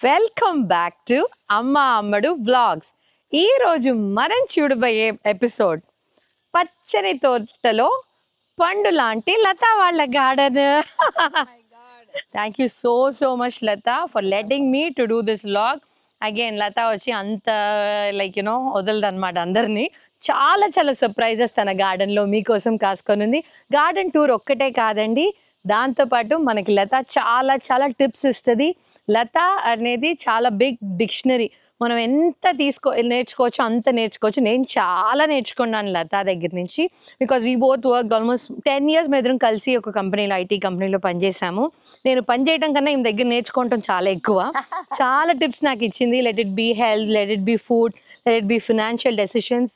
Welcome back to అమ్మ అమ్మడు vlogs. ఈరోజు మనం చూడబోయే ఎపిసోడ్ పచ్చని తోటలో పండు లాంటి లత వాళ్ళ garden. Thank you so much Latha for letting me to do this vlog. Again Latha వచ్చి అంత లైక్ యునో వదలదు అనమాట అందరినీ. చాలా సర్ప్రైజెస్ తన గార్డెన్లో మీకోసం కాసుకొని ఉంది. గార్డెన్ టూర్ ఒక్కటే కాదండి, దాంతోపాటు మనకి లత చాలా టిప్స్ ఇస్తుంది. లత అనేది చాలా బిగ్ డిక్షనరీ. మనం ఎంత నేర్చుకోవచ్చు అంత నేర్చుకోవచ్చు. నేను చాలా నేర్చుకున్నాను లత దగ్గర నుంచి. Because we both work almost 10 years మేము కలిసి ఒక కంపెనీలో, ఐటీ కంపెనీలో పనిచేసాము. నేను పనిచేయడం కన్నా ఈమె దగ్గర నేర్చుకోవటం చాలా ఎక్కువ. చాలా టిప్స్ నాకు ఇచ్చింది. Let it be health, let it be food, let it be financial decisions.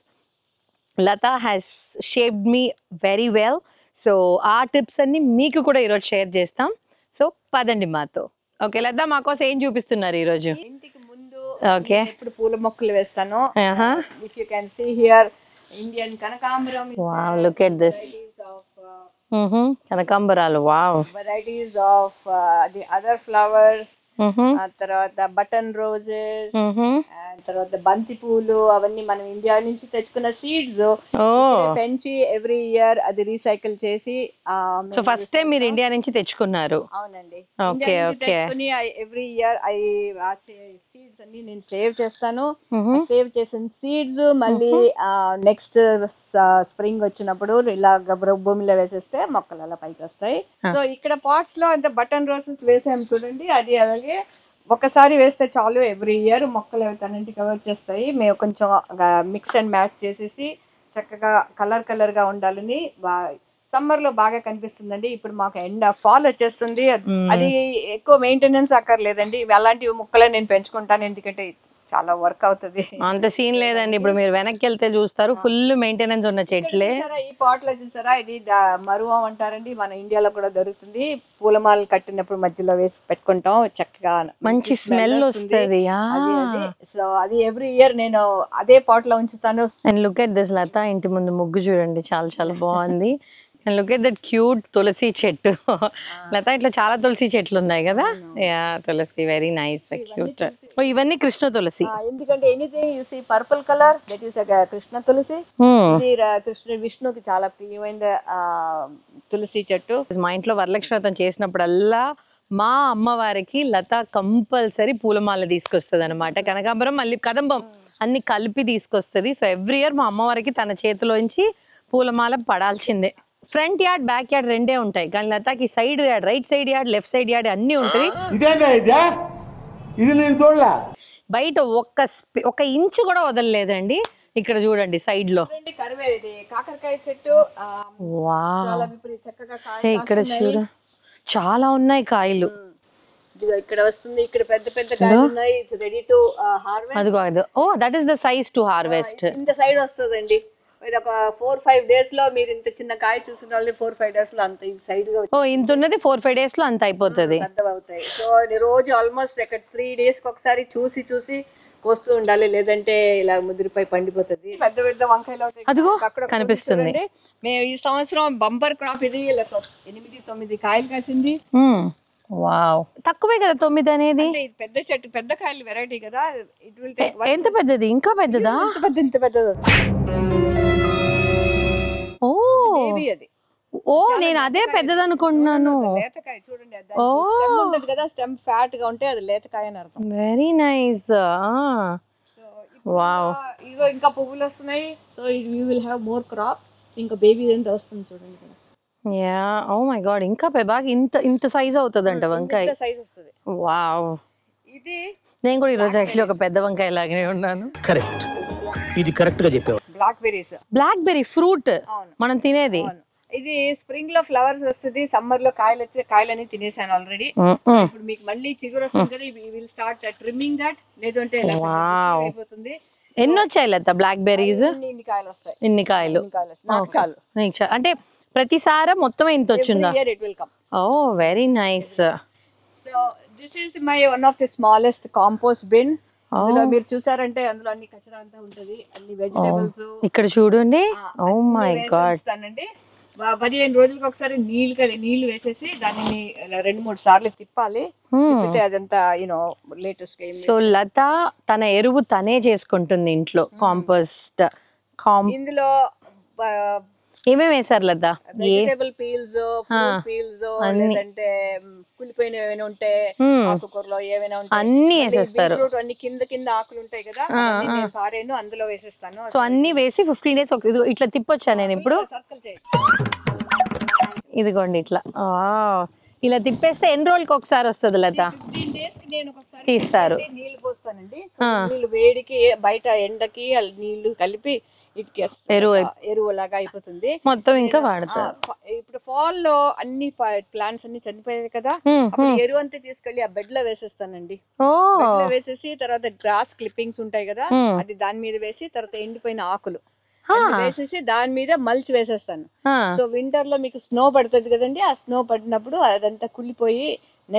Latha has shaped me very well. So ఆ టిప్స్ అన్ని మీకు కూడా ఈరోజు షేర్ చేస్తాం. సో పదండి మాతో. ఓకే లత, మాకోసం ఏం చూపిస్తున్నారు ఈరోజు? ఇంటికి ముందు ఓకే, ఇప్పుడు పూల మొక్కలు వేస్తాను. If you can see here Indian kanakambaram. Wow, look at this. కనకాంబరాలు, wow. varieties of the other flowers. తర్వాత బటన్ రోజెస్, తర్వాత బంతి పూలు, అవన్నీ మనం ఇండియా నుంచి తెచ్చుకున్న సీడ్స్ పెంచి ఎవ్రీ ఇయర్ అది రీసైకిల్ చేసి. సో ఫస్ట్ టైం మీరు ఇండియా నుంచి తెచ్చుకున్నారు? అవునండి. Okay okay. Every year seeds అన్ని నేను సేవ్ చేస్తాను. సేవ్ చేసిన సీడ్స్ మళ్ళీ నెక్స్ట్ స్ప్రింగ్ వచ్చినప్పుడు ఇలా భూమిలో వేసేస్తే మొక్కలు అలా పైకి వస్తాయి. సో ఇక్కడ పాట్స్ లో అంత బటన్ రోసెస్ వేసాము చూడండి. అది అలాగే ఒకసారి వేస్తే చాలు, ఎవ్రీ ఇయర్ మొక్కలు తనంటి కవర్ చేస్తాయి. మేము కొంచెం మిక్స్ అండ్ మ్యాచ్ చేసేసి చక్కగా కలర్ గా ఉండాలని. సమ్మర్ లో బాగా కనిపిస్తుందండి. ఇప్పుడు మాకు ఫాల్ వచ్చేస్తుంది. అది ఎక్కువ మెయింటెనెన్స్ అక్కర్లేదండి. అలాంటి మొక్కలే నేను పెంచుకుంటాను, ఎందుకంటే చాలా వర్క్ అవుతుంది. అంత సీన్ లేదండి. ఇప్పుడు మీరు వెనక్కి వెళ్తే చూస్తారు, ఫుల్ మెయింటెనెన్స్ ఉన్న చెట్లే. ఈ పాట్ లో చూసారా, ఇది మరువం అంటారండి. మన ఇండియాలో కూడా దొరుకుతుంది. పూలమాలలు కట్టినప్పుడు మధ్యలో వేసి పెట్టుకుంటాం, చక్కగా మంచి స్మెల్ వస్తుంది. సో అది ఎవ్రీ ఇయర్ నేను అదే పాట్ లో ఉంచుతాను. And look at this Latha, ఇంటి ముందు ముగ్గు చూడండి, చాలా బాగుంది. And look at that cute tulsi చెట్టు. లత ఇట్లా చాలా తులసి చెట్లు ఉన్నాయి కదా. Yeah, tulsi very nice, cute. ఇవన్నీ కృష్ణ తులసి. ఎందుకంటే anything you see purple colour, that is Krishna tulsi. ఇది విష్ణుకి చాలా ప్రియమైన తులసి చెట్టు. మా ఇంట్లో వరలక్ష్మి వ్రతం చేసినప్పుడల్లా మా అమ్మవారికి లత కంపల్సరీ పూలమాల తీసుకొస్తుంది అనమాట. కనకాంబరం మళ్ళీ కదంబం అన్ని కలిపి తీసుకొస్తుంది. సో ఎవ్రీ ఇయర్ మా అమ్మవారికి తన చేతిలోంచి పూలమాల పడాల్సిందే. ఫ్రంట్ యార్డ్, బ్యాక్ యార్డ్ రెండే ఉంటాయి, కానీ లతాకి side yard, right side yard, left side yard అన్ని ఉంటుంది. బయట ఒక్క ఇంచు కూడా వదలలేదండి. ఇక్కడ చూడండి సైడ్ లో కాకరకాయ చెట్టు. ఇక్కడ చూడ చాలా ఉన్నాయి కాయలు. ఇక్కడ వస్తుంది, ఇక్కడ పెద్ద కాయలు ఉన్నాయి. Ready to harvest. అదిగో, oh that is the size to harvest. ఇంత సైడ్ వస్తుందండి. ఒక 4-5 days లో మీరు ఇంత చిన్న కాయ చూసిన వాళ్ళు 4-5 days లో అంత సైడ్ గా. ఓ ఇంత ఉన్నది 4-5 days లో అంత అయిపోతుంది, పెద్దవవుతాయి. సో రోజు ఆల్మోస్ట్ 3 days కి ఒకసారి చూసి కోస్తూ ఉండాలి, లేదంటే ఇలా ముదిరిపై పండిపోతుంది. పెద్ద వంకాయలు అవుతాయి. అదిగో కనిపిస్తుంది. మేము ఈ సంవత్సరం బంపర్ క్రాప్ ఇది. 8-9 కాయలు కాసింది. వావ్, తక్కువే కదా 9 అనేది. పెద్ద చెట్టు, పెద్ద కాయలు వెరైటీ కదా. It will take. ఎంత పెద్దది? ఇంకా పెద్దదా? ఇంత పెద్దది. ఓ అది. ఓ నేను అదే పెద్దది అనుకుంటున్నాను. లేతకాయ చూడండి, స్టెమ్ ఉంటది కదా, స్టెమ్ ఫ్యాట్ గా ఉంటే అది లేతకాయ అని అర్థం. Very nice. వావ్, ఇదిగో ఇంకా పువ్వులు వస్తున్నాయి. So you will have more crop. ఇంకా బేబీ ఎంత వస్తుంది చూడండి ఇక్కడ. యా, ఓ మై గాడ్, ఇంకా బాగా ఇంత సైజ్ అవుతుందంట వంకాయ. వావ్, ఇది నేను కూడా ఈరోజు యాక్చువల్లీ ఒక పెద్ద వంకాయ లాగానే ఉన్నాను. కరెక్ట్, ఇది కరెక్ట్ గా చెప్పావు. బ్లాక్ బెర్రీ ఫ్రూట్ మనం తినేది. ఇది స్ప్రింగ్ లో ఫ్లవర్స్ వస్తుంది, సమ్మర్ లో కాయలు వచ్చే కాయలని తినేసాను ఆల్రెడీ. ఇప్పుడు మీకు మళ్ళీ చిగురు వస్తుంది కదా, విల్ స్టార్ట్ ట్రిమ్మింగ్ దట్. లేదంటే అయిపోతుంది. ఎన్ని వచ్చాయి లత బ్లాక్ బెర్రీస్? ఇన్ని కాయలు వస్తాయి. ఇన్ని కాయలు అంటే ప్రతిసారి మొత్తం ఇంత వచ్చిందా? Oh very nice. So this is my one of the smallest compost bin. మీరు చూసారంటే అందులో అన్ని కచరా అంతా ఉంటది, అన్ని వెజిటబుల్స్. ఇక్కడ చూడండి. ఓ మై గాడ్, 15 రోజులకు ఒకసారి నీళ్లు వేసేసి దానిని 2-3 సార్లు తిప్పాలి. తిప్పితే అదంతా లేటెస్ట్. సో లత తన ఎరువు తనే చేసుకుంటుంది ఇంట్లో. కాంపోస్ట్ ఇందులో ఏమేమి వేసారు లత? వెజిటేబుల్ పీల్స్, ఫ్రూట్ పీల్స్, లేదంటే కులిపోయిన ఏమైనా ఉంటే ఆకుకూరలో ఏమైనా ఉంటే అన్ని వేసేస్తారు. అన్ని కింద ఆకులు ఉంటాయి కదా, నేను పారేను అందులో వేసేస్తాను. సో అన్ని వేసి 15 days ఇట్లా తిప్పొచ్చా నేను ఇప్పుడు? సర్కిల్ చేయండి. ఇదిగోండి ఇట్లా ఇలా తిప్పేస్తే ఎన్ని రోజులకి ఒకసారి వస్తుంది లత? 15 days కి నేను ఒకసారి తీస్తారు. నీళ్లు పోస్తానండి. నీళ్లు వేడికి బయట ఎండకి నీళ్లు కలిపి ఎరువు లాగా అయిపోతుంది మొత్తం. ఇంకా వాడతారు. ఇప్పుడు ఫాల్ లో అన్ని ప్లాంట్స్ అన్ని చనిపోయాయి కదా, అప్పుడు ఎరువు అంతా తీసుకెళ్లి ఆ బెడ్ లో వేసేస్తానండి. బెడ్ లో వేసేసి తర్వాత గ్రాస్ క్లిప్పింగ్స్ ఉంటాయి కదా, అది దాని మీద వేసి తర్వాత ఎండిపోయిన ఆకులు వేసేసి దాని మీద మల్చ్ వేసేస్తాను. సో వింటర్ లో మీకు స్నో పడుతుంది కదండి, ఆ స్నో పడినప్పుడు అదంతా కుళ్ళిపోయి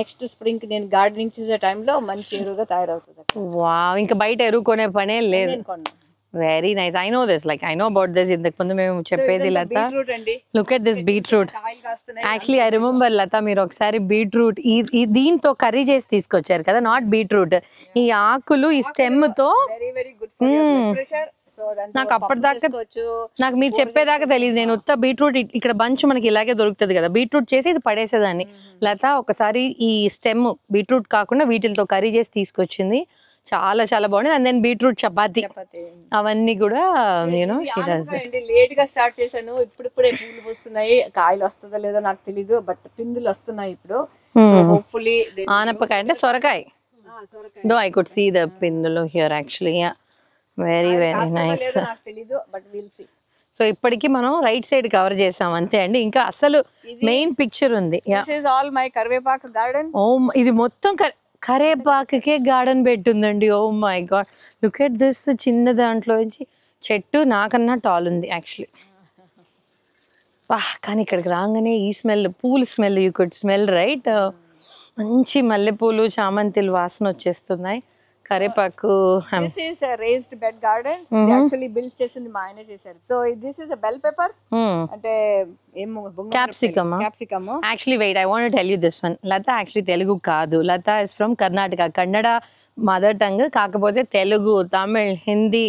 నెక్స్ట్ స్ప్రింగ్ నేను గార్డెనింగ్ చేసే టైంలో మంచి ఎరువుగా తయారవుతుంది. వావ్, ఇంకా బయట ఎరువు కొనే పనే లేదు. Very nice. I know this, like I know about this. ఇంతకు ముందు మేము చెప్పేది Latha. Look at this beetroot. Actually I remember Latha, మీరు ఒకసారి బీట్రూట్ దీంతో కర్రీ చేసి తీసుకొచ్చారు కదా, నాట్ బీట్రూట్, ఈ ఆకులు ఈ స్టెమ్ తో. నాకు అప్పటిదాకా నాకు మీరు చెప్పేదాకా తెలియదు. నేను ఉత్త బీట్రూట్ ఇక్కడ బంచ్ మనకి ఇలాగే దొరుకుతుంది కదా, బీట్రూట్ చేసి ఇది పడేసేదాన్ని. లత ఒకసారి ఈ స్టెమ్ బీట్రూట్ కాకుండా వీటితో కర్రీ చేసి తీసుకొచ్చింది. చాలా చాలా బాగుంది. అండ్ దెన్ బీట్రూట్ చపాతి అవన్నీ కూడా లేట్ గా స్టార్ట్ చేశాను. ఇప్పుడిప్పుడే పూలు వస్తున్నాయి. కాయలు వస్తుందో లేదో నాకు తెలీదు, బట్ పిందులు వస్తున్నాయి ఇప్పుడు. హోప్ఫుల్లీ ఆనపకాయ అంటే సొరకాయ. Though I could see the పిందులు here actually. Very very nice. నాకు తెలీదు, బట్ విల్ సీ. సో ఇప్పటికి మనం రైట్ సైడ్ కవర్ చేసాం అంతే అండి. ఇంకా అసలు మెయిన్ పిక్చర్ ఉంది. All my karivepaku garden. ఓ, ఇది మొత్తం కరేపాకే గార్డెన్ పెట్టుందండి. Oh my god, look at this. చిన్న దాంట్లో నుంచి చెట్టు నాకన్నా టాల్ ఉంది యాక్చువల్లీ. కానీ ఇక్కడికి రాగానే ఈ స్మెల్, పూల smell, you could smell right. మంచి మల్లెపూలు, చామంతిలు వాసన వచ్చేస్తున్నాయి. కరేపాకు. This is a raised bed garden. They actually built చేసింది మా ఆయన చేశారు. So this is a bell pepper. అంటే ఏమో capsicum. Actually wait, I want to tell you this one. Latha actually Telugu కాదు. Latha is from Karnataka. Kannada mother tongue, కాకపోతే తెలుగు, తమిళ్, హిందీ,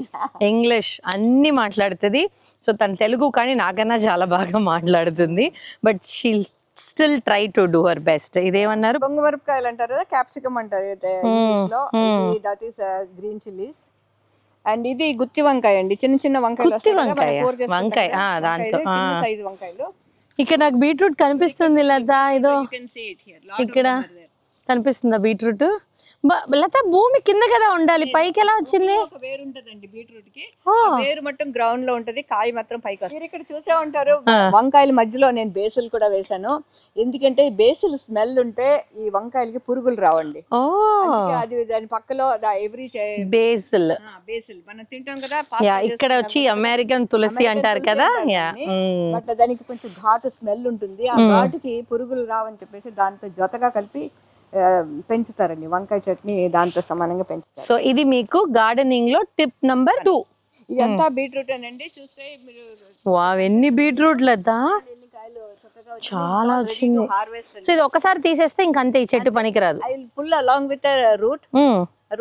ఇంగ్లీష్ అన్ని మాట్లాడుతుంది. సో తను తెలుగు కానీ నాకన్నా చాలా బాగా మాట్లాడుతుంది. But she still try to do her best. ఇదేమన్నారు? బొంగుమిరపకాయలు అంటారు కదా, క్యాప్సికమ్ అంటారు ఇంగ్లీష్ లో. That is green chillies. అండ్ ఇది గుత్తి వంకాయ అండి, చిన్న చిన్న వంకాయలు. వంకాయ దాంతో సైజ్ వంకాయలు. ఇక్కడ నాకు బీట్రూట్ కనిపిస్తుంది లత. ఇదో ఇక్కడ కనిపిస్తుందా బీట్రూట్? లత భూమి కింద కదా ఉండాలి, పైకి ఎలా వచ్చింది? ఒక వేరు ఉంటదండి బీట్రూట్ కి. వేరు మొత్తం గ్రౌండ్ లో ఉంటది, కాయ మాత్రం పైకి వస్తుంది. మీరు ఇక్కడ చూసే ఉంటారు వంకాయల మధ్యలో నేను బేసిల్ కూడా వేసాను. ఎందుకంటే బేసిల్ స్మెల్ ఉంటే ఈ వంకాయలకి పురుగులు రావండి. అది దాని పక్కలో ఎవ్రీ బేసిల్ మనం తింటాం కదా, ఇక్కడ వచ్చి అమెరికన్ తులసి అంటారు కదా, బట్ దానికి కొంచెం ఘాటు స్మెల్ ఉంటుంది. ఆ ఘాటుకి పురుగులు రావని చెప్పేసి దాంతో జతగా కలిపి పెంచుతారండి వంకాయ చట్నీ, దాంతో సమానంగా పెంచుతారు. సో ఇది మీకు గార్డెనింగ్ లో టిప్ నంబర్ 2. ఇదంతా బీట్రూట్ అనండి. చూస్తే మీరు వావ్, ఎన్ని బీట్రూట్ లత, చాలా వచ్చింది. సో ఇది ఒకసారి తీసేస్తే ఇంకంతే, ఈ చెట్టు పనికిరాదు. I will pull along with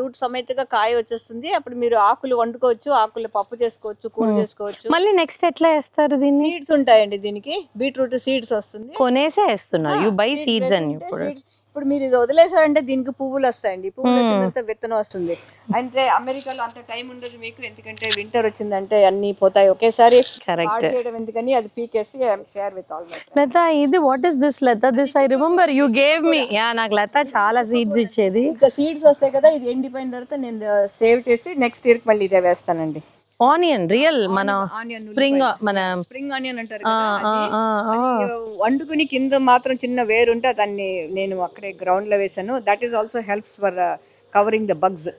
root సమేతగా కాయ వచ్చేస్తుంది. అప్పుడు మీరు ఆకులు వండుకోవచ్చు, ఆకులు పప్పు చేసుకోవచ్చు, కూర చేసుకోవచ్చు. మళ్ళీ నెక్స్ట్ ఎట్లా వేస్తారు దీన్ని? సీడ్స్ ఉంటాయండి దీనికి, బీట్రూట్ సీడ్స్ వస్తుంది. కొనేసే వేస్తున్నారు, యూ బై సీడ్స్ అని. ఇప్పుడు మీరు ఇది వదిలేసారంటే దీనికి పువ్వులు వస్తాయండి. పువ్వులు వచ్చినంత విత్తనం వస్తుంది. అంటే అమెరికాలో అంత టైం ఉండదు మీకు, ఎందుకంటే వింటర్ వచ్చిందంటే అన్ని పోతాయి ఒకేసారి. చేయడం ఎందుకని అది పీకేసి షేర్ విత్ ఆల్. లత, ఇది what is this Latha? This I remember you gave me. నాకు లత చాలా సీడ్స్ ఇచ్చేది. ఇంకా సీడ్స్ వస్తాయి కదా, ఇది ఎండిపోయిన తర్వాత నేను సేవ్ చేసి నెక్స్ట్ ఇయర్ మళ్ళీ ఇదే వేస్తానండి. ఆనియన్, రియల్ మన స్ప్రింగ్ ఆనియన్ అంటారు కదా, వండుకుని కింద మాత్రం చిన్న వేరు ఉంటే దాన్ని నేను అక్కడే గ్రౌండ్ లో వేసాను. That is also helps for covering the bugs.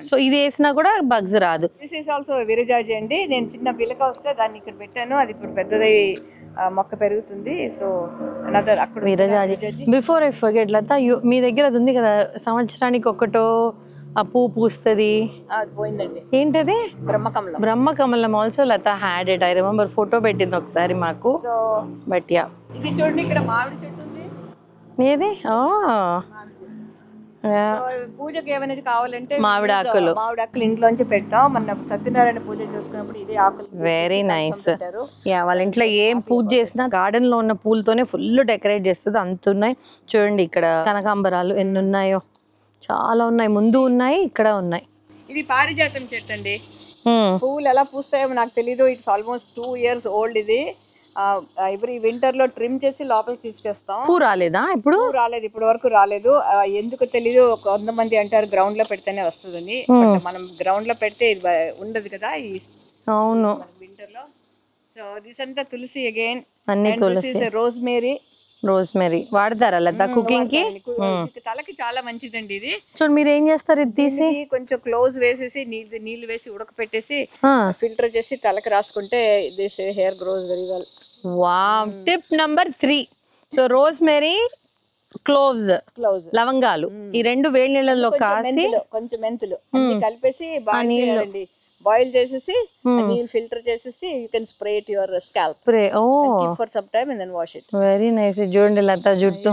So ఇది వేసినా కూడా బగ్స్ రాదు. దిస్ ఈస్ ఆల్సో విరజాజి అండి. నేను చిన్న పిలక వస్తే దాన్ని ఇక్కడ పెట్టాను, అది ఇప్పుడు పెద్దదై మొక్క పెరుగుతుంది. సో అనదర్ అక్కడ విరజాజి. బిఫోర్ ఐ ఫర్గెట్ లత, మీ దగ్గర అది ఉంది కదా, సంవత్సరానికి ఒకటో ఆ పువ్వు పూస్తుంది. అది పోయిందండి. ఏంటది? బ్రహ్మకమలం. Brahmakamalam also Latha had it. I remember photo పెట్టింది ఒకసారి మాకు. సో బట్ యా, ఇది చూడండి, ఇక్కడ మామిడి చెట్టు ఉంది. ఏది? పూజకి ఏమైనా కావాలంటే మామిడి ఆకులు ఇంట్లోంచి పెడతాం. మన సత్యనారాయణ పూజ చేసుకున్నప్పుడు ఇదే ఆకులు. Very nice. యా, వాళ్ళ ఇంట్లో ఏం పూజ చేసినా గార్డెన్ లో ఉన్న పూలతోనే ఫుల్ డెకరేట్ చేస్తుంది. అంత ఉన్నాయి చూడండి. ఇక్కడ కనకాంబరాలు ఎన్ని ఉన్నాయో, చాలా ఉన్నాయి. ముందు ఉన్నాయి, ఇక్కడ ఉన్నాయి. ఇది పారిజాతం చెట్టు అండి. పువ్వులు ఎలా పూస్తాయో నాకు తెలీదు. It's almost 2 years old. ఇది ఎవ్రీ వింటర్ లో ట్రిమ్ చేసి లోపలికి తీసుకొస్తాం. పువ్వు రాలేదా ఇప్పుడు? రాలేదు, ఇప్పటి వరకు రాలేదు. ఎందుకు తెలీదు. కొంతమంది అంటారు గ్రౌండ్ లో పెడితేనే వస్తుందని. మనం గ్రౌండ్ లో పెడితే ఇది ఉండదు కదా ఈ. అవును, వింటర్ లో. సో దిస్ అంతా తులసి అగైన్. అన్ని తులసి. రోజ్మెరీ వాడతారా లత కుకింగ్ కి? తలకి చాలా మంచిదండి ఇది. చూడు, మీరు ఏం చేస్తారు? ఇది తీసి కొంచెం క్లోజ్ వేసేసి నీళ్లు వేసి ఉడకపెట్టేసి ఫిల్టర్ చేసి తలకి రాసుకుంటే this hair gross very well. Wow, tip number 3. So rosemary, cloves, లవంగాలు, ఈ 2 వేడి నీళ్ళలో కాసి కొంచెం మెంతులు అన్ని కలిపేసి బాగా బాయిల్ చేసేసి నీళ్ళు ఫిల్టర్ చేసేసి you can spray it your scalp. Spray. Oh, keep for some time and then wash it. Very nice. చూడండి లత జుట్టు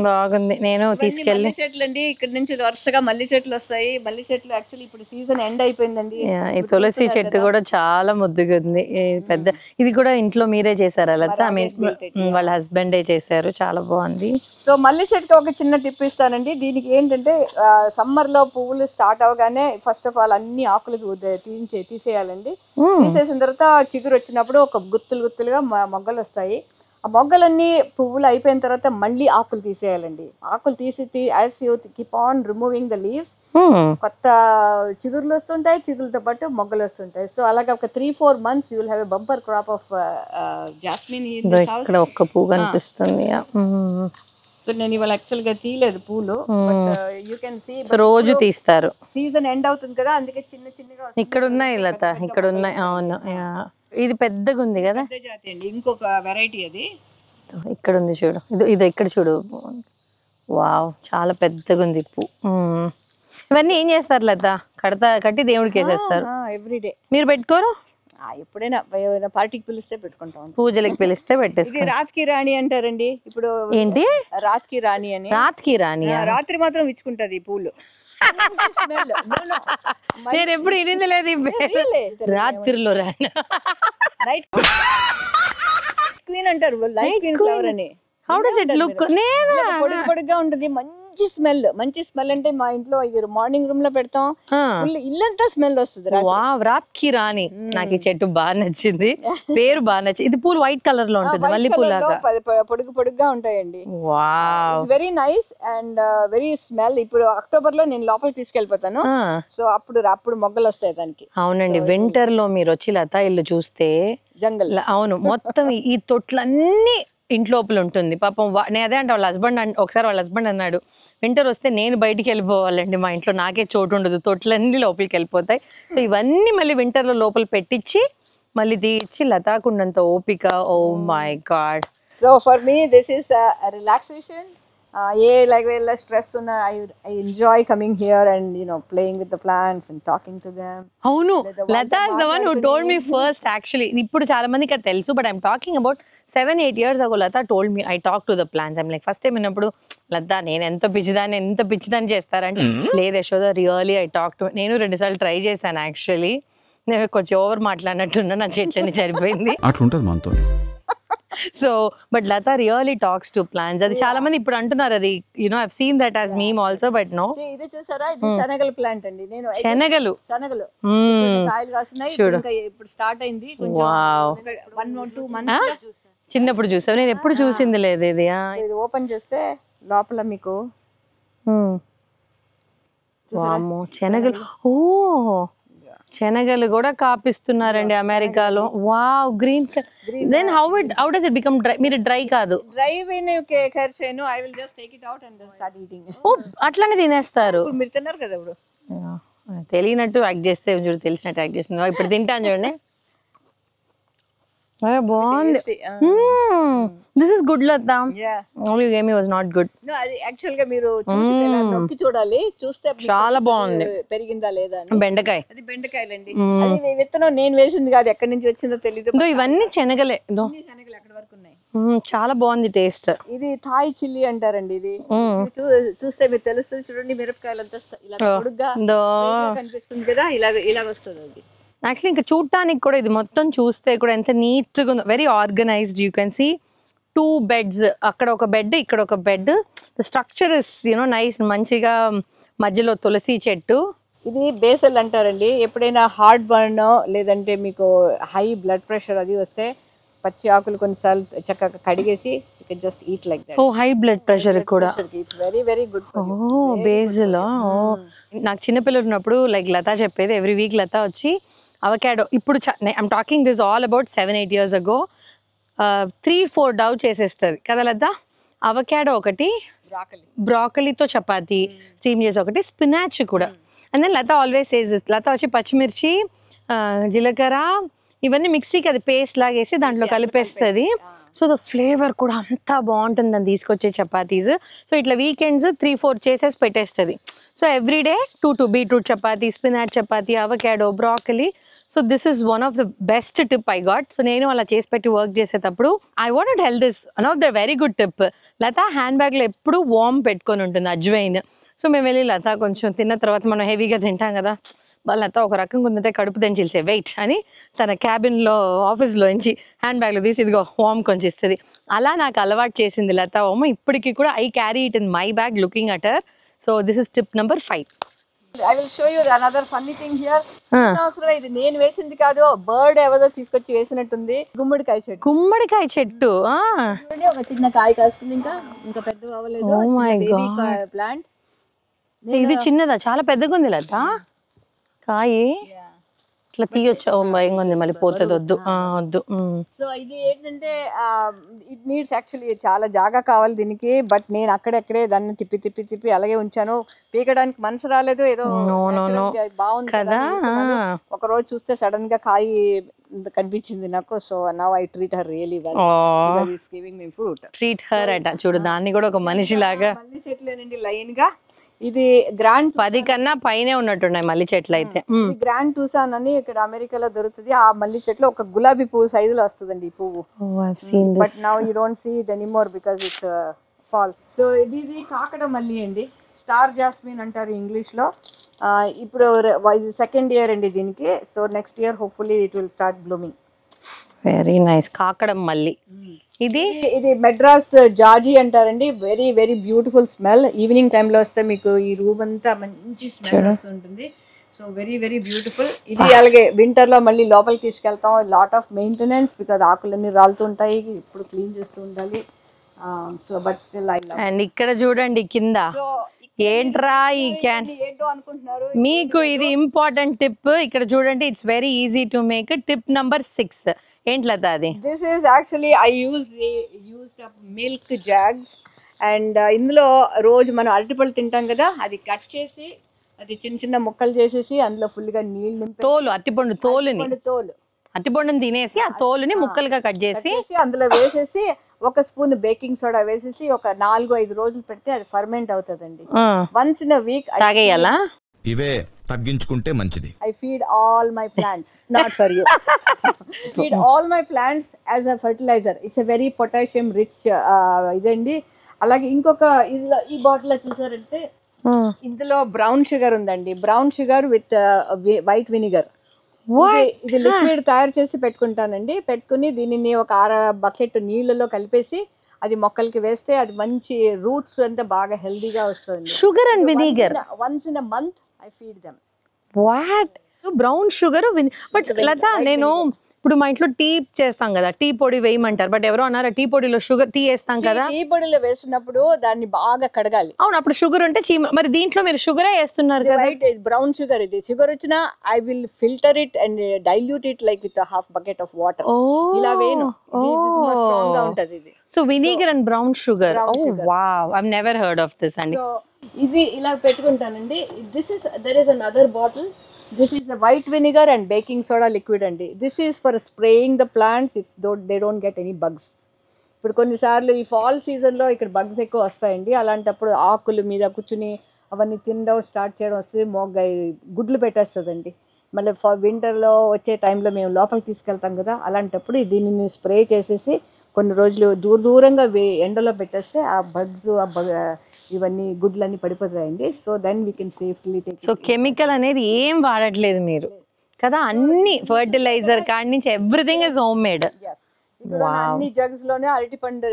బాగుంది. నేను తీసుకెళ్ళి మల్లి చెట్లు అండి. ఇక్కడ నుంచి వరుసగా మల్లి చెట్లు వస్తాయి. మల్లి చెట్లు యాక్చువల్లీ ఇప్పుడు సీజన్ ఎండ్ అయిపోయిందండి. ఈ తులసి చెట్టు కూడా చాలా ముద్దుగా ఉంది. పెద్ద ఇది కూడా ఇంట్లో మీరే చేశారా లత? ఐ మీన్ వాళ్ళ హస్బెండే చేశారు. చాలా బాగుంది. సో మల్లి చెట్టుకి ఒక చిన్న టిప్ ఇస్తానండి. దీనికి ఏంటంటే సమ్మర్ లో పువ్వులు స్టార్ట్ అవగానే ఫస్ట్ ఆఫ్ ఆల్ అన్ని ఆకులు తీసేయాలండి. తీసేసిన తర్వాత చిగురు వచ్చినప్పుడు ఒక గుత్తులుగా మొగ్గలు వస్తాయి. ఆ మొగ్గలన్నీ పువ్వులు అయిపోయిన తర్వాత మళ్ళీ ఆకులు తీసేయాలండి. ఆకులు తీసి as you keep on removing the leaves కొత్త చిగురులు వస్తుంటాయి, చిగురులతో పాటు మొగ్గలు వస్తుంటాయి. సో అలాగే ఒక 3-4 months you will have a bumper crop of jasmine. ఇక్కడ ఒక్క పువ్వు కనిపిస్తుంది. సో నేను ఇవాళ యాక్చువల్ గా తీయలేదు పూలు. యూ కెన్ సీ రోజు తీస్తారు. సీజన్ ఎండ్ అవుతుంది కదా, అందుకే చిన్నగా ఇక్కడ ఉన్నాయి లత, ఇక్కడ ఉన్నాయి. అవును, ఇది పెద్దగా ఉంది కదా. జాతి అండి, ఇంకొక వెరైటీ అది. ఇక్కడ ఉంది చూడు, ఇది ఇక్కడ చూడు. వావ్, చాలా పెద్దగా ఉంది పువ్వు. ఇవన్నీ ఏం చేస్తారు లత? కట్టి దేవుడికి వేసేస్తారు. ఎవ్రీడే. మీరు పెట్టుకోరు? ఎప్పుడైనా పార్టీకి పిలిస్తే పెట్టుకుంటాం. పూజలకి పిలిస్తే పెట్టేసి. రాత్కి రాణి అంటారండి. ఇప్పుడు ఏంటి రాత్కి రాణి అని? రాత్కి రాణి రాత్రి మాత్రం ఇచ్చుకుంటది ఈ పూలు. నేను ఎప్పుడు వినింది లేదు. రాత్రిలో రాణి, నైట్ క్వీన్ అంటారు. లైట్ క్వీన్ ఫ్లవర్ అని. How does it look? పొడిగా ఉంటది. మంచి స్మెల్ అంటే మా ఇంట్లో మార్నింగ్ రూమ్ లో పెడతాం. ఇల్లంతా స్మెల్ వస్తుంది. వావ్, రాత్కి రాణి. నాకు ఈ చెట్టు బాగా నచ్చింది, పేరు బాగా నచ్చింది. ఇది పూలు వైట్ కలర్ లో ఉంటుంది, మల్లె పూలాగా పొడుగుగా ఉంటాయండి. Wow, very nice and very smell. ఇప్పుడు అక్టోబర్ లో నేను లోపలికి తీసుకెళ్లిపోతాను. సో అప్పుడు మొగ్గలు వస్తాయి దానికి. అవునండి, వింటర్ లో మీరు వచ్చి లత ఇల్లు చూస్తే జంగల్. అవును, మొత్తం ఈ తొట్లన్నీ ఇంట్లోపల ఉంటుంది. పాపం నేను అదే అంటే వాళ్ళ హస్బెండ్ అన్నాడు, వింటర్ వస్తే నేను బయటికి వెళ్ళిపోవాలండి, మా ఇంట్లో నాకే చోటు ఉండదు, తొట్లన్నీ లోపలికి వెళ్ళిపోతాయి. సో ఇవన్నీ మళ్ళీ వింటర్లో లోపల పెట్టించి మళ్ళీ తీర్చి లతాకుండంత ఓపిక. Oh my God. So for me this is relaxation. Stress ఉన్న I enjoy coming here and playing with the plants and talking to them. అవును, Lata is the one who told me first actually. ఇప్పుడు చాలా మందికి అది తెలుసు, but I'm talking about 7-8 years ago. Lata told me, I talked to the plants. I'm like, first time విన్నప్పుడు లతా నేను ఎంత పిచ్చిదాన్ని చేస్తారంటే, లేదు Yashoda, really I talked to. నేను 2 సార్లు ట్రై చేశాను యాక్చువల్లీ. నేను కొంచెం ఓవర్ మాట్లాడినట్టున్నా, నా చెట్లని సరిపోయింది అట్లుంటది మనతో. So but Latha really talks to plants. అది చాలా మంది ఇప్పుడు అంటున్నారు, అది I've seen that as meme also, but no. ఇది చూసారా, ఇది శనగల ప్లాంట్ అండి. నేను శనగలు కాయలు కాస్తున్నాయి. ఇంకా ఇప్పుడు స్టార్ట్ అయింది. కొంచెం 1-2 months చిన్నప్పుడు చూసావు, నేను ఎప్పుడు చూసింది లేదు ఇది. ఇది ఓపెన్ చేస్తే లోపల మీకు శనగలు. ఓ, శనగలు కూడా కాపిస్తున్నారండి అమెరికాలో. Wow, green. Then how does it become dry? మీరు డ్రై కాదు, డ్రై కేర్ చేయను. I will just take it out and start eating. Oh, అట్లనే తినేస్తారు. మీరు తిన్నారు కదా ఇప్పుడు. తెలియనట్టు యాక్ట్ చేస్తే చూడు, తెలిసినట్టు యాక్ట్ చేస్తుంది. ఇప్పుడు తింటాను చూడండి. బాగుంది. This is good Latha. You game me was not good. అది యాక్చువల్ గా మీరు చూసి ఇలా నొక్కి చూడాలి, చూస్తే చాలా బాగుంది. పెరిగిందా లేదా అని. బెండకాయ, అది బెండకాయలండి. అది విత్తనం నేను వేసింది కాదు, ఎక్కడి నుంచి వచ్చిందో తెలీదు. ఇవన్నీ శనగలే. శనగలు అక్కడ వరకు ఉన్నాయి. చాలా బాగుంది టేస్ట్. ఇది థాయ్ చిల్లీ అంటారండి. ఇది చూస్తే మీరు తెలుస్తుంది చూడండి, మిరపకాయలంతా ఇలా పొడుగ్గా కనిపిస్తుంది కదా, ఇలాగ వస్తుంది అది. యాక్చువల్లీ ఇంకా చూడటానికి కూడా ఇది మొత్తం చూస్తే కూడా ఎంత నీట్గా ఉందో, very organised. You can see 2 beds, అక్కడ ఒక బెడ్, ఇక్కడ ఒక bed. The structure is you know nice. మంచిగా మధ్యలో తులసి చెట్టు. ఇది బేసల్ అంటారండి. ఎప్పుడైనా హార్ట్ బర్న్ లేదంటే మీకు హై బ్లడ్ ప్రెషర్ అది వస్తే పచ్చి ఆకులు కొన్నిసార్లు చక్కగా కడిగేసి just eat like that. Oh high blood pressure కూడా. It's very very good. Oh basil. నాకు చిన్నపిల్లలు ఉన్నప్పుడు లైక్ లత చెప్పేది, ఎవ్రీ వీక్ లత వచ్చి అవకాడో, ఇప్పుడు I'm talking this all about 7-8 years ago, 3-4 Dove చేసేస్తుంది కదా లత. అవకాడో ఒకటి, బ్రాకలీతో చపాతి స్టీమ్ చేసి ఒకటి, స్పినాచ్ కూడా. And then Latha always says this. Latha వచ్చి పచ్చిమిర్చి, జీలకర్ర ఇవన్నీ మిక్సీకి అది పేస్ట్ లాగేసి దాంట్లో కలిపేస్తుంది. సో ద ఫ్లేవర్ కూడా అంతా బాగుంటుంది అని తీసుకొచ్చే చపాతీస్. సో ఇట్లా వీకెండ్స్ 3-4 చేసేసి పెట్టేస్తుంది. So everyday 2 beetroot chapati, spinach chapati, avocado, broccoli. So this is one of the best tip I got. So నేను అలా చేసి పెట్టి వర్క్ చేసేటప్పుడు I want tell this one of the very good tip. Latha hand బ్యాగ్లో ఎప్పుడు warm పెట్టుకొని ఉంటుంది, ajwain. So మేము వెళ్ళి లత కొంచెం తిన్న తర్వాత మనం హెవీగా తింటాం కదా, లత ఒక రకంగా ఉందంటే కడుపు దంచిల్సే వెయిట్ అని తన క్యాబిన్లో ఆఫీస్లో నుంచి హ్యాండ్ బ్యాగ్లో తీసి ఇదిగో వామ్ కొంచెం ఇస్తుంది. అలా నాకు అలవాటు చేసింది లత ఓమ్. ఇప్పటికీ కూడా I carry it in my bag looking at her. So this is tip number 5. I will show you another funny thing here. ఇది నేను వేసింది కాదు, బర్డ్ ఎవరో తీసుకొచ్చి వేసినట్టుంది. గుమ్మడికాయ చెట్టు. గుమ్మడికాయ చెట్టు ఒక చిన్న కాయ కాస్తుంది, ఇంకా పెద్ద అవ్వలేదు. ప్లాంట్ ఇది చిన్నదా, చాలా పెద్దగా ఉంది లత కాయ. ఇట్లా తీయొచ్చు. భయంగా ఉంది, మళ్ళీ పోతుంది. వద్దు వద్దు. సో ఇది ఏంటంటే ఇట్ నీడ్స్ యాక్చువల్లీ చాలా జాగా కావాలి దీనికి. బట్ నేను అక్కడెక్కడే దాన్ని తిప్పి అలాగే ఉంచాను. పీకడానికి మనసు రాలేదు. ఏదో బాగుంది కదా, ఒక రోజు చూస్తే సడన్ గా కాయ కనిపించింది నాకు. So now I treat her really well. It's giving me fruit. Treat her అట. చూడు, దాన్ని కూడా ఒక మనిషి లాగా. మళ్ళీ చెట్లేనండి లైన్ గా. ఇది గ్రాండ్ 10 కన్నా పైనే ఉన్నట్టున్నాయి మల్లి చెట్లు అయితే. గ్రాండ్ టూసాన్ అని ఇక్కడ అమెరికాలో దొరుకుతుంది. ఆ మల్లి చెట్లు ఒక గులాబీ పువ్వు సైజులో వస్తుందండి ఈ పువ్వు. But now you don't see it anymore because it's fall. So ఇది కాకడ మల్లి అండి, స్టార్ జాస్మిన్ అంటారు ఇంగ్లీష్ లో. ఇప్పుడు ఇది 2nd year అండి దీనికి. So next year hopefully it will start blooming. Very nice. కాకడం మల్లి. ఇది మెడ్రాస్ జాజీ అంటారండి. Very very beautiful smell. Evening టైంలో వస్తే మీకు ఈ రూమ్ అంతా మంచి స్మెల్ వస్తుంటుంది. So very very beautiful. ఇది అలాగే వింటర్ లో మళ్ళీ లోపలికి తీసుకెళ్తాం. లాట్ ఆఫ్ మెయింటెనెన్స్ బికాజ్ ఆకులన్నీ రాలుతుంటాయి, ఇప్పుడు క్లీన్ చేస్తూ ఉండాలి. So but still I love. And ఇక్కడ చూడండి కింద ఏంట్రా ఈ క్యాన్. ఏంటో అనుకుంటున్నారు, మీకు ఇది ఇంపార్టెంట్ టిప్. ఇక్కడ చూడండి, it's very easy to make. Tip number 6 ఏంట్లత అది? This is actually I used up milk Jacks. And ఇందులో రోజు మనం అరటిపళ్ళు తింటాం కదా, అది కట్ చేసి అది చిన్న చిన్న ముక్కలు చేసేసి అందులో ఫుల్ గా నీళ్ళు నింపి, అరటిపండు అరటిపండుని తినేసి ఆ తోలుని ముక్కలుగా కట్ చేసి అందులో వేసేసి 1 స్పూన్ బేకింగ్ సోడా వేసేసి ఒక 4-5 రోజులు పెడితే అది ఫర్మెంట్ అవుతుందండి. వన్స్ ఇన్ అ వీక్ తాగేయాలా? ఇవే తగ్గించుకుంటే మంచిది. I feed all my plants, not for you. Feed all my plants as a fertilizer. It's a very potassium rich ఇదండి. అలాగే ఇంకొక ఈ బాటిల్ చూసారంటే ఇందులో బ్రౌన్ షుగర్ ఉందండి. Brown sugar with white vinegar. ఇది లిక్విడ్ తయారు చేసి పెట్టుకుంటానండి. పెట్టుకుని దీనిని ఒక 6 బకెట్ నీళ్ళలో కలిపేసి అది మొక్కలకి వేస్తే అది మంచి రూట్స్ అంతా బాగా హెల్దీగా వస్తుంది. Sugar and vinegar once in a month I feed them. What? Brown sugar. But Latha, నేను ఇప్పుడు మా ఇంట్లో టీ చేస్తాం కదా, టీ పొడి వేయమంటారు. బట్ ఎవరో అన్నారా టీ పొడిలో షుగర్, టీ వేస్తాం కదా, టీ పొడిలో వేసినప్పుడు దాన్ని బాగా కడగాలి. అవును, అప్పుడు షుగర్ ఉంటే మరి దీంట్లో మీరు షుగరే వేస్తున్నారు కదా. Brown sugar. ఇది షుగర్ వచ్చినా I will filter it and dilute it like with half bucket of water. ఇలా వేను, స్ట్రాంగ్ గా ఉంటది ఇది. So vinegar and brown sugar. Oh wow, I have never heard of this అండి. ఇది ఇలా పెట్టుకుంటానండి. There is another bottle. This is the white vinegar and baking soda liquid అండి. This is for spraying the plants if they don't get any bugs. ఇప్పుడు కొన్నిసార్లు ఈ fall సీజన్లో ఇక్కడ బగ్స్ ఎక్కువ వస్తాయండి. అలాంటప్పుడు ఆకుల మీద కూర్చుని అవన్నీ తినడం స్టార్ట్ చేయడం వస్తే గుడ్లు పెట్టేస్తుందండి. మళ్ళీ వింటర్లో వచ్చే టైంలో మేము లోపలికి తీసుకెళ్తాం కదా, అలాంటప్పుడు దీనిని స్ప్రే చేసేసి కొన్ని రోజులు దూరంగా ఎండలో పెట్టేస్తే ఆ బగ్స్ ఇవన్నీ గుడ్లన్నీ పడిపోతాయండి. So then we can safely take. So chemical అనేది ఏం వాడట్లేదు మీరు కదా, అన్ని ఫర్టిలైజర్ కాడి నుంచి ఎవ్రీథింగ్ ఇస్ హోమ్ మేడ్. ఇక్కడ అన్ని జగ్స్ లోనే అరటిపండు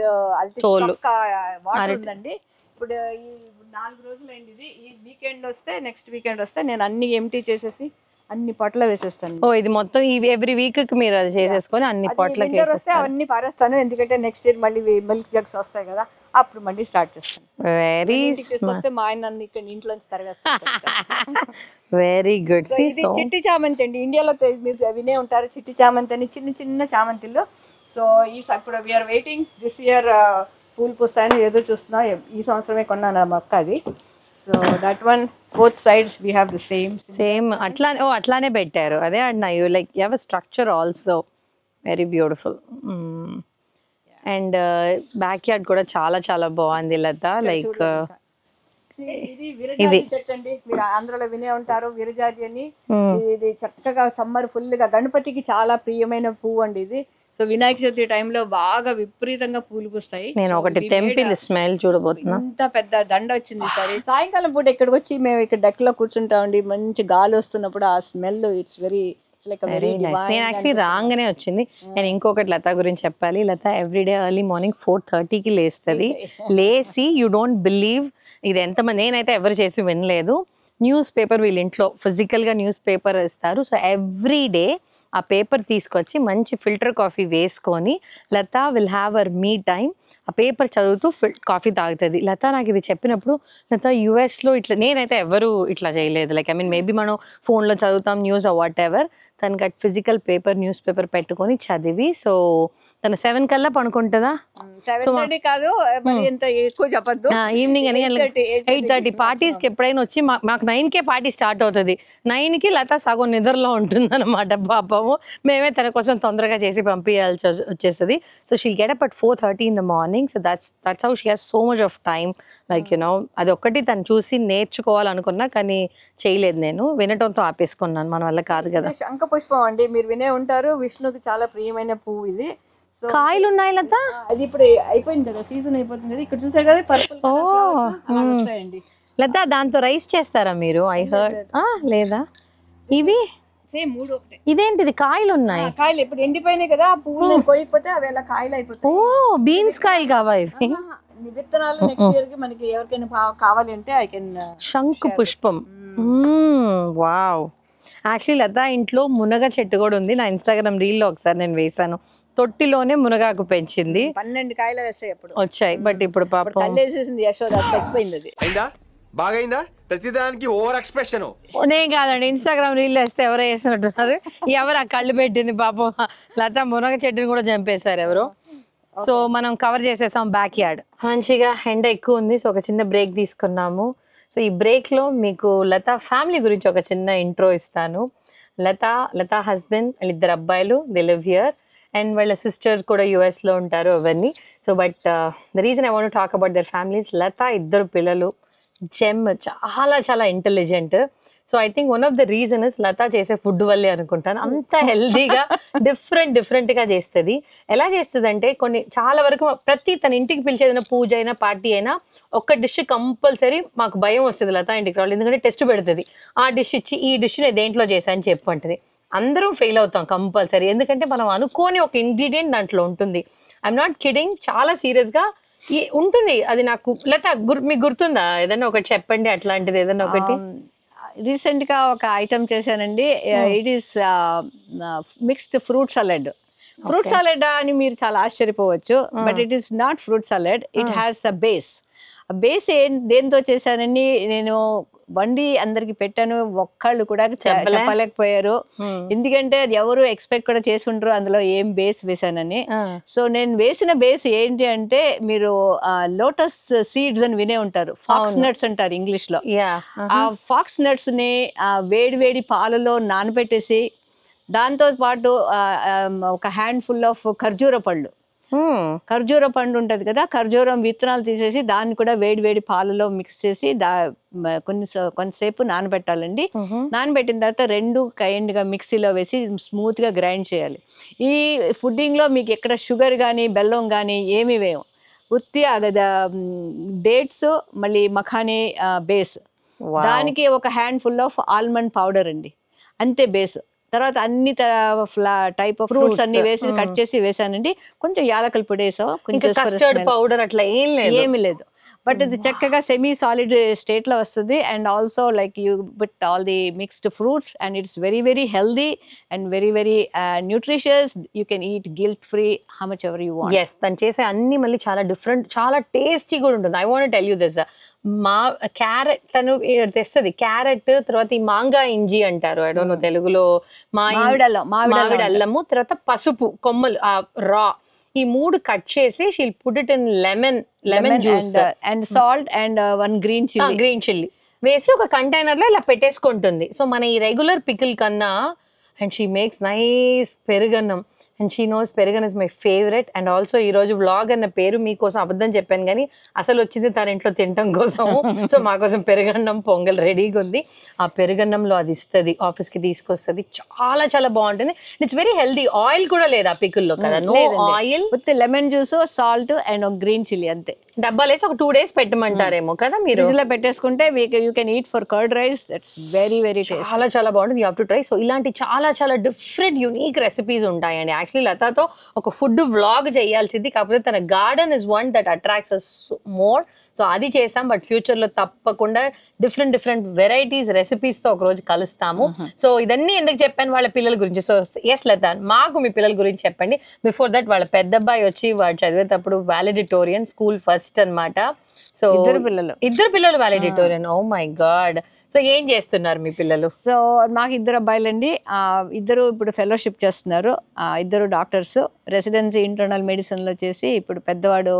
వాటర్ ఉందండి. ఇప్పుడు ఈ 4 రోజులు అయింది ఇది. ఈ వీకెండ్ వస్తే నెక్స్ట్ వీకెండ్ వస్తే నేను అన్ని ఎంటీ చేసేసి అన్ని పొట్ల వేసేస్తాను. ఓ ఇది మొత్తం ఎవ్రీ వీక్ కి మీరు అది చేసేసుకొని అన్ని పొట్లకి వస్తే అవన్నీ పారేస్తాను. ఎందుకంటే నెక్స్ట్ ఇయర్ మళ్ళీ మిల్క్ జగ్స్ వస్తాయి కదా, అప్పుడు మళ్ళీ స్టార్ట్ చేస్తాను. వెరీ వస్తే మా ఆయన ఇక్కడ ఇంట్లోంచి తరగేస్తాను. Very good. చిట్టి చామంతి అండి, ఇండియాలో మీరు వినే ఉంటారు చిట్టి చామంతి అని, చిన్న చిన్న చామంతిలు. సో ఇప్పుడు వీఆర్ వెయిటింగ్ దిస్ ఇయర్ పూలు పూస్తాయని ఎదురు చూస్తున్నాం. ఈ సంవత్సరమే కొన్నాను ఆ మొక్క అది. So that one both sides we have the same అట్లానే పెట్టారు. అదే అన్నా you like you have a structure also very beautiful. And back yard కూడా చాలా చాలా బాగుంది లత. లైక్ ఇది విరజాజి చెట్టు అండి, మీరు ఆంధ్రలో వినే ఉంటారు విరజాజి అని. ఇది చక్కగా సమ్మర్ ఫుల్ గా గణపతికి చాలా ప్రియమైన పువ్వు అండి ఇది. సో వినాయక చవితి టైంలో బాగా విపరీతంగా పూలు పూస్తాయి. నేను ఒకటి తెంపిల్ స్మెల్ చూడబోతున్నా. ఇంత పెద్ద దండ వచ్చింది సరే. సాయంకాలం పూట ఇక్కడికి వచ్చి మేము ఇక్కడ డెక్ లో కూర్చుంటామండి. మంచి గాలి వస్తున్నప్పుడు ఆ స్మెల్ ఇట్స్ వెరీ నేను యాక్చువల్లీ రాగానే వచ్చింది. నేను ఇంకొకటి లత గురించి చెప్పాలి. లత ఎవ్రీడే ఎర్లీ మార్నింగ్ 4:30కి లేస్తుంది. లేచి యూ డోంట్ బిలీవ్ ఇది ఎంతమంది, నేనైతే ఎవరు చేసి వినలేదు. న్యూస్ పేపర్ వీళ్ళ ఇంట్లో ఫిజికల్గా న్యూస్ పేపర్ ఇస్తారు. సో ఎవ్రీ డే ఆ పేపర్ తీసుకొచ్చి మంచి ఫిల్టర్ కాఫీ వేసుకొని Latha will have our me time. ఆ పేపర్ చదువుతూ కాఫీ తాగుతుంది. లత నాకు ఇది చెప్పినప్పుడు లత యుఎస్లో ఇట్లా నేనైతే ఎవరు ఇట్లా చేయలేదు. లైక్ ఐ మీన్ మేబీ మనం ఫోన్లో చదువుతాం న్యూస్ ఆర్ వాట్ ఎవర్, తనకి at physical paper news paper పెట్టుకొని చదివి. సో తను 7 కల్లా పనుకుంటుందా? 7:30 కాదు, ఎంత ఎక్కువ చెప్పద్దు. ఈవినింగ్ 8:30 పార్టీస్కి ఎప్పుడైనా వచ్చి మాకు 9కే పార్టీ స్టార్ట్ అవుతుంది. 9కి లత సగం నిద్రలో ఉంటుంది అనమాట పాపము. మేమే తన కోసం తొందరగా చేసి పంపించాల్సి వచ్చేస్తుంది. So she'll get up at 4:30 in the morning. So that's how she has so much of time. Like you know, అది ఒక్కటి తను చూసి నేర్చుకోవాలనుకున్నా కానీ చేయలేదు. నేను వినటంతో ఆపేసుకున్నాను, మన వల్ల కాదు కదా. శంఖ పుష్పం అండి, మీరు వినే ఉంటారు, విష్ణుకి చాలా ప్రియమైన పువ్వు ఇది. కాయలు ఉన్నాయి లత. అది ఇప్పుడు అయిపోయింది కదా, సీజన్ అయిపోతుంది కదా. ఇక్కడ చూసారు కదా పర్పుల్ వస్తాయండి లత. దాంతో రైస్ చేస్తారా మీరు? I heard. లేదా ఇవి సేమ్ 3 ఒకటే. ఇదేంటిది కాయలు ఉన్నాయి? కాయలు ఇప్పుడు ఎండిపోయినాయి కదా, పువ్వులు కోయకపోతే అవి అలా కాయలు అయిపోతాయి. ఓ బీన్స్ కాయలు కావా ఇవి? విత్తనాలు నెక్స్ట్ ఇయర్ కి మనకి ఎవరికైనా కావాలి అంటే ఐ కెన్. శంఖ పుష్పం. వావ్. యాక్చువల్లీ లత ఇంట్లో మునగ చెట్టు కూడా ఉంది. నా ఇన్స్టాగ్రామ్ రీల్లో ఒకసారి నేను వేసాను. తొట్టిలోనే మునగాకు పెంచింది. 12 కాయలు వేస్తాయి అప్పుడు వచ్చాయి. బట్ ఇప్పుడు పాపం కళ్ళేసేసింది యశోద, చచ్చిపోయింది అది. బాగైందా? ప్రతిదానికి ఓవర్ ఎక్స్ప్రెషన్. నేను కాదండి, ఇన్స్టాగ్రామ్ రీల్ వేస్తే ఎవరో వేసినట్టున్నారు. ఎవరు ఆ కళ్ళు పెట్టింది పాపం. లత మునగ చెట్టుని కూడా చంపేశారు ఎవరు. సో మనం కవర్ చేసేసాం బ్యాక్ యార్డ్. మంచిగా ఎండ ఎక్కువ ఉంది. సో ఒక చిన్న బ్రేక్ తీసుకున్నాము. సో ఈ బ్రేక్లో మీకు లత ఫ్యామిలీ గురించి ఒక చిన్న ఇంట్రో ఇస్తాను. లత హస్బెండ్, వాళ్ళిద్దరు అబ్బాయిలు, దే లివ్ హియర్. అండ్ వాళ్ళ సిస్టర్ కూడా యుఎస్లో ఉంటారు అవన్నీ. So but the reason I want talk about their families. Latha 2 పిల్లలు, జెమ్ చాలా చాలా intelligent. So I think one of the reason is Latha చేసే ఫుడ్ వల్లే అనుకుంటాను. అంత హెల్దీగా డిఫరెంట్గా చేస్తుంది. ఎలా చేస్తుంది అంటే చాలా వరకు తన ఇంటికి పిలిచేదైనా పూజ అయినా పార్టీ అయినా ఒక డిష్ కంపల్సరీ మాకు భయం వస్తుంది లత ఇంటికి రావాలి. ఎందుకంటే టెస్ట్ పెడుతుంది. ఆ డిష్ ఇచ్చి ఈ డిష్ నేను దేంట్లో చేశాను చెప్పంటుంది. అందరం ఫెయిల్ అవుతాం కంపల్సరీ. ఎందుకంటే మనం అనుకోని ఒక ఇంగ్రీడియంట్ దాంట్లో ఉంటుంది. ఐఎమ్ నాట్ కిడింగ్, చాలా సీరియస్గా ఉంటుంది అది. నాకు లత మీకు గుర్తుందా? ఏదైనా ఒకటి చెప్పండి, అట్లాంటిది ఏదైనా ఒకటి. రీసెంట్ గా ఒక ఐటమ్ చేశానండి. It is mixed fruit salad. Fruit salad అని మీరు చాలా ఆశ్చర్యపోవచ్చు, but it is not fruit salad. It has a base. Base దేంతో చేశానని నేను వండి అందరికి పెట్టాను, ఒక్కళ్ళు కూడా చెప్పలేకపోయారు. ఎందుకంటే అది ఎవరు ఎక్స్పెక్ట్ కూడా చేసుకుంటారు అందులో ఏం బేస్ వేసానని. సో నేను వేసిన బేస్ ఏంటి అంటే, మీరు లోటస్ సీడ్స్ అని వినే ఉంటారు, ఫాక్స్ నట్స్ అంటారు ఇంగ్లీష్ లో. ఆ ఫాక్స్ నట్స్ ని వేడి వేడి పాలలో నానబెట్టేసి, దాంతో పాటు ఒక హ్యాండ్ ఫుల్ ఆఫ్ ఖర్జూర పళ్ళు, ఖర్జూర పండు ఉంటది కదా, ఖర్జూరం విత్తనాలు తీసేసి దాన్ని కూడా వేడి వేడి పాలలో మిక్స్ చేసి కొంతసేపు నానబెట్టాలండి. నానబెట్టిన తర్వాత రెండు కైండ్గా మిక్సీలో వేసి స్మూత్ గా గ్రైండ్ చేయాలి. ఈ ఫుడ్డింగ్ లో మీకు ఎక్కడ షుగర్ కానీ బెల్లం కానీ ఏమి వేయం, ఉత్తి డేట్స్, మళ్ళీ మఖానీ బేస్, దానికి ఒక hand full of almond powder అండి, అంతే బేస్. తర్వాత అన్ని టైప్ ఆఫ్ ఫ్రూట్స్ అన్ని వేసి కట్ చేసి వేసానండి. కొంచెం యాలకల పొడి వేసాం, కొంచెం కస్టర్డ్ పౌడర్ అట్లా ఏమి లేదు. బట్ ఇది చక్కగా సెమీ సాలిడ్ స్టేట్ లో వస్తుంది. And also like you put all the mixed fruits and it's very very healthy and very very nutritious. You can eat guilt free how much ever you want. Yes, తను చేసే అన్ని మళ్ళీ చాలా different, చాలా tasty కూడా ఉంటుంది. I want tell you this, మా carrot తను తెస్తుంది, క్యారెట్ తర్వాత ఈ మాంగా ఇంజి అంటారు, ఐ డోంట్ నో తెలుగులో, మామిడి అల్లము, తర్వాత పసుపు కొమ్మలు రా, ఈ 3 కట్ చేసి she'll put it in lemon juice and salt and 1 green chilli వేసి ఒక కంటైనర్ లో ఇలా పెట్టేసుకుంటుంది. సో మన ఈ రెగ్యులర్ పికిల్ కన్నా, and she makes nice perugannam, and she knows perugannam is my favourite. And also ఈ రోజు వ్లాగ్ అన్న పేరు మీకోసం అబద్ధం చెప్పాను కానీ అసలు వచ్చింది తన ఇంట్లో తినటం కోసం. సో మా కోసం పెరుగన్నం పొంగల్ రెడీగా ఉంది. ఆ పెరుగన్నంలో అది ఇస్తుంది, ఆఫీస్కి తీసుకొస్తుంది, చాలా చాలా బాగుంటుంది. It's very healthy. ఆయిల్ కూడా లేదు ఆ పికిల్లో కదా, no oil, with lemon juice, salt and green chilli అంతే. డబ్బాలు వేసి ఒక 2 days పెట్టమంటారేమో కదా మీరు, ఫ్రిడ్జ్ లో పెట్టేసుకుంటే you can eat for curd rice. That's very very tasty, చాలా చాలా బాగుంటుంది. You have to try. So ఇలాంటి చాలా చాలా డిఫరెంట్ యూనిక్ రెసిపీస్ ఉంటాయండి. యాక్చువల్లీ లతాతో ఒక ఫుడ్ వ్లాగ్ చేయాల్సింది, కాకపోతే తన garden is one that attracts us more. So అది చేసాం. బట్ ఫ్యూచర్ లో తప్పకుండా డిఫరెంట్ వెరైటీస్ రెసిపీస్ తో ఒక రోజు కలుస్తాము. సో ఇదన్నీ ఎందుకు చెప్పాను, వాళ్ళ పిల్లల గురించి. సో ఎస్ లతా, మాకు మీ పిల్లల గురించి చెప్పండి. బిఫోర్ దట్ వాళ్ళ పెద్ద అబ్బాయి వచ్చి వాడు చదివేటప్పుడు వాలిడిటోరియన్, స్కూల్ ఫస్ట్ అన్నమాట. సో ఇద్దరు పిల్లలు valedictorian. Oh my God. So ఏం చేస్తున్నారు మీ పిల్లలు? సో మాకు 2 అబ్బాయిలండి. ఇద్దరు ఇప్పుడు ఫెలోషిప్ చేస్తున్నారు, ఇద్దరు డాక్టర్స్. రెసిడెన్సీ ఇంటర్నల్ మెడిసిన్ లో చేసి ఇప్పుడు పెద్దవాడు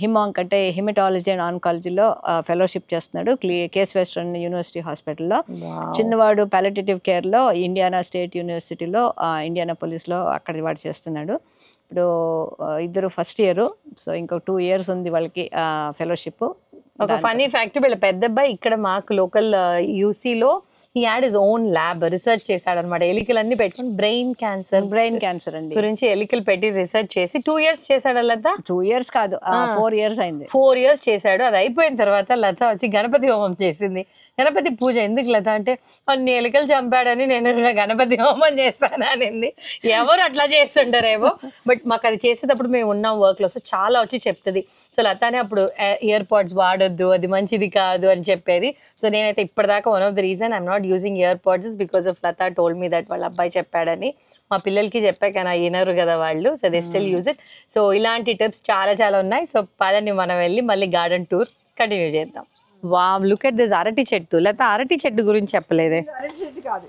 హిమాంక్ అంటే హిమటాలజీ అండ్ ఆన్కాలజీలో ఫెలోషిప్ చేస్తున్నాడు కేస్ వెస్టర్న్ యూనివర్సిటీ హాస్పిటల్లో. చిన్నవాడు పాలియేటివ్ కేర్ లో ఇండియానా స్టేట్ యూనివర్సిటీలో, ఇండియానాపోలిస్ లో అక్కడ వాడు చేస్తున్నాడు. ఇప్పుడు ఇద్దరు ఫస్ట్ ఇయర్. సో ఇంకొక 2 years ఉంది వాళ్ళకి ఫెలోషిప్. ఒక ఫన్నీ ఫ్యాక్ట్, వీళ్ళ పెద్ద అబ్బాయి ఇక్కడ మాకు లోకల్ యూసీలో ఈ add is own lab research చేశాడు అనమాట. ఎలికలన్నీ పెట్టుకుని బ్రెయిన్ క్యాన్సర్ అండి గురించి ఎలికలు పెట్టి రీసెర్చ్ చేసి 2 years చేశాడు. లత 2 years కాదు, 4 years అయింది. 4 years చేశాడు. అది అయిపోయిన తర్వాత లత వచ్చి గణపతి హోమం చేసింది. గణపతి పూజ ఎందుకు లత అంటే, అన్ని ఎలికలు చంపాడని నేను గణపతి హోమం చేస్తాను అనింది. ఎవరు అట్లా చేస్తుంటారేమో, బట్ మాకు అది చేసేటప్పుడు మేము ఉన్నాం వర్క్ లో. సో చాలా వచ్చి చెప్తుంది. సో లతానే అప్పుడు ఇయర్ పాడ్స్ వాడొద్దు, అది మంచిది కాదు అని చెప్పేది. సో నేనైతే ఇప్పటిదాకా one of the reason I'm not using ear pods is because of Latha told me that వాళ్ళ అబ్బాయి చెప్పాడని. మా పిల్లలకి చెప్పాక నా వినరు కదా వాళ్ళు, so they still use it. So ఇలాంటి టిప్స్ చాలా చాలా ఉన్నాయి. సో పదండి మనం వెళ్ళి మళ్ళీ గార్డెన్ టూర్ కంటిన్యూ చేద్దాం. వావ్, లుక్ ఎట్ దిస్ అరటి చెట్టు. లేకపోతే అరటి చెట్టు గురించి చెప్పలేదే.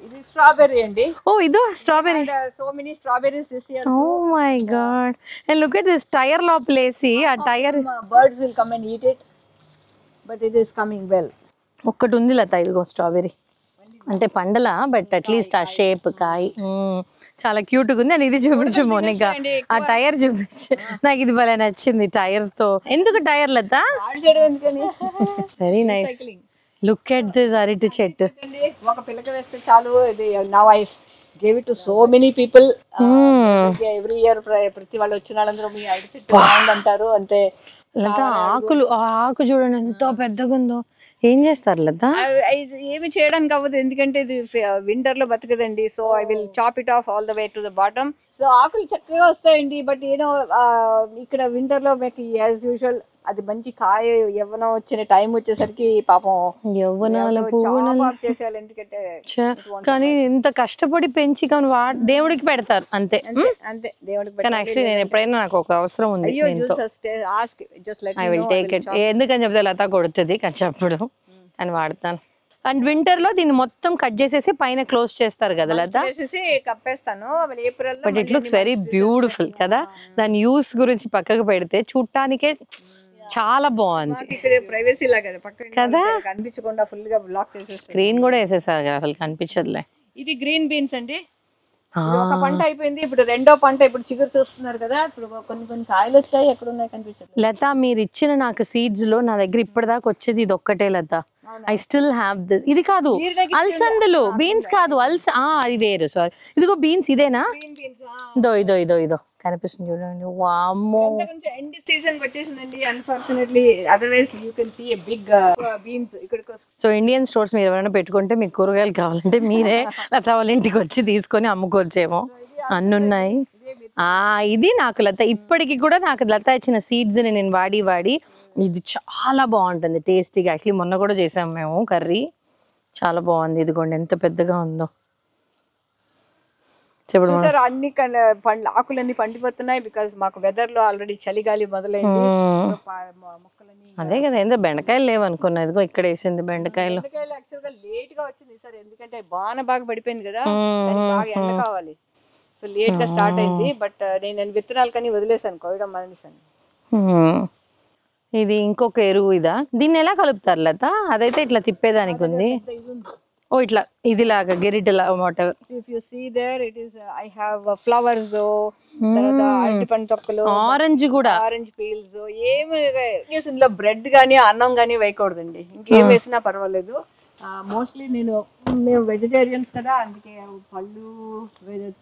ఇది స్ట్రాబెర్రీ అండి. ఓ ఇదో strawberry. So many strawberries this year. Oh my god. And look at this tyre లోపలేసి ఆ tyre. Birds will come and eat it, but it is coming well. ఒక్కటి ఉంది లత, ఇదిగో స్ట్రాబెర్రీ. అంటే పండల, బట్ అట్లీస్ట్ ఆ షేప్ కాయ చాలా క్యూట్ గా ఉంది. అండ్ ఇది చూపించు మోనికా, ఆ టైర్ చూపించు. నాకు ఇది భలే నచ్చింది టైర్ తో. ఎందుకు tyre Latha? Very nice. Look at this అరటి చెట్టు. ఒక పిల్లక వేస్తే చాలు. ఇది now I gave it to so many people every year. ప్రతి వాళ్ళు వచ్చిన వాళ్ళందరూ మీ అరటి చెట్టు బాగుందంటారు అంతే. లత ఆకులు, ఆ ఆకు చూడండి ఎంతో పెద్దగా ఉందో. ఏం చేస్తారు లత? ఏమి చేయడానికి అవ్వదు, ఎందుకంటే ఇది వింటర్ లో బతకదండి. So I will chop it off all the way to the bottom. So ఆకులు చక్కగా వస్తాయండి. బట్ ఏదో ఇక్కడ వింటర్ లో మీకు యాజ్ యూజువల్ అది మంచి కాయ యవ్వనం వచ్చిన టైం వచ్చేసరికి పాపం యవ్వనాల చేసేయాలి. ఎందుకంటే కానీ ఇంత కష్టపడి పెంచి కానీ దేవుడికి పెడతారు అంతే. అంతే దేవుడికి కానీ యాక్చువల్లీ నేను ఎప్పుడైనా నాకు ఒక అవసరం ఉంది, ఐ విల్ టేక్ ఇట్. ఎందుకని చెప్తే లత కొడుతుంది కచ్చప్పుడు అని వాడతాను. అండ్ వింటర్ లో దీన్ని మొత్తం కట్ చేసేసి పైన క్లోజ్ చేస్తారు కదా లత, కప్పేస్తాను. April but it looks very beautiful కదా. దాని యూస్ గురించి పక్కకు పెడితే చూడటానికే చాలా బాగుంది. ఇక్కడ ప్రైవసీ లాగా కదా, కనిపించకుండా ఫుల్ గా బ్లాక్ చేసేసి స్క్రీన్ కూడా వేసేసారు కదా, అసలు కనిపించదులే. ఇది గ్రీన్ బీన్స్ అండి. ఒక పంట అయిపోయింది, ఇప్పుడు రెండో పంట ఇప్పుడు చిగురు చూస్తున్నారు కదా. ఇప్పుడు కొన్ని కాయలు వచ్చాయి, ఎక్కడ ఉన్నాయి కనిపించదు. లత మీరు ఇచ్చిన నాకు సీడ్స్ లో నా దగ్గర ఇప్పటిదాకా వచ్చేది ఇది ఒక్కటే Latha. I still have this. ఇది కాదు అల్సందులు, బీన్స్ కాదు, అది వేరు. సారీ, ఇదిగో బీన్స్ ఇదేనా? ఇదో కనిపిస్తుంది చూడండి. వామ్మో, ఎండ్ సీజన్ వచ్చేసిందండి unfortunately. Otherwise you can see a big beans ఇక్కడికి. సో ఇండియన్ స్టోర్స్ మీరు ఎవరైనా పెట్టుకుంటే మీకు కూరగాయలు కావాలంటే మీరే లత వాళ్ళ ఇంటికి వచ్చి తీసుకొని అమ్ముకోవచ్చేమో, అన్నున్నాయి. ఇది నాకు లత ఇప్పటికి కూడా నాకు లత ఇచ్చిన సీడ్స్ ని నేను వాడి ఇది చాలా బాగుంటుంది టేస్టీగా. యాక్చువల్లీ మొన్న కూడా చేసాము మేము కర్రీ, చాలా బాగుంది. ఇదిగోండి ఎంత పెద్దగా ఉందో. చూసారా అన్ని ఆకులన్నీ పండిపోతున్నాయి. బికాస్ మాకు వెదర్ లో ఆల్రెడీ చలిగాలి మొదలైంది. మొక్కలన్నీ అదే కదా, ఏందో బెండకాయలు లేవు అనుకున్నా. ఇదిగో ఇక్కడ వేసింది బెండకాయలు. యాక్చువల్ గా లేట్ గా వచ్చింది సార్, ఎందుకంటే బాగా పడిపోయింది కదా, బాగా ఎండ కావాలి. సో లేట్ గా స్టార్ట్ అయింది. బట్ నేను విత్తనాలు కానీ వదిలేసాను, కోయడం మానేసాను. ఇది ఇంకొక ఎరువు. ఇదా, దీన్ని ఎలా కలుపుతారు లత? అదైతే ఇట్లా తిప్పేదానికి ఉంది. ఓ ఇట్లా ఇదిలాగా గెరిటలా whatever. If you see there it is I have flowers, తర్వాత అరటిపండు తొక్కలు, ఆరెంజ్ కూడా, ఆరెంజ్ పీల్స్. ఏమి ఇందులో బ్రెడ్ గానీ అన్నం గానీ వేయకూడదండి. ఇంకేం వేసినా పర్వాలేదు. మోస్ట్లీ మేము వెజిటేరియన్స్ కదా, అందుకే పళ్ళు,